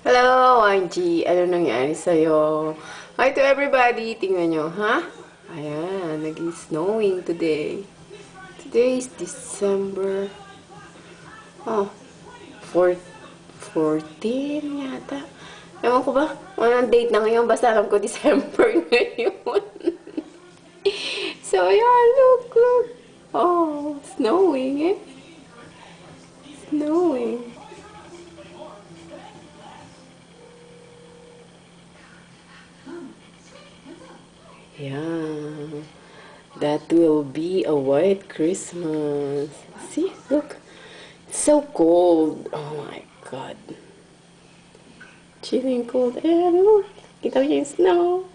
Hello, Angie. Ano nangyari sa'yo? Hi to everybody. Tingnan nyo, ha? Ayan, nag-snowing today. Today is December, oh, 4, 14 yata. Ewan ko ba? Anong date na ngayon? Basta alam ko December ngayon. So, yeah, look. Oh, snowing, eh. Snowing. Yeah, that will be a white Christmas. See, look, it's so cold. Oh my God, chilling cold. And look, kita mo yung snow.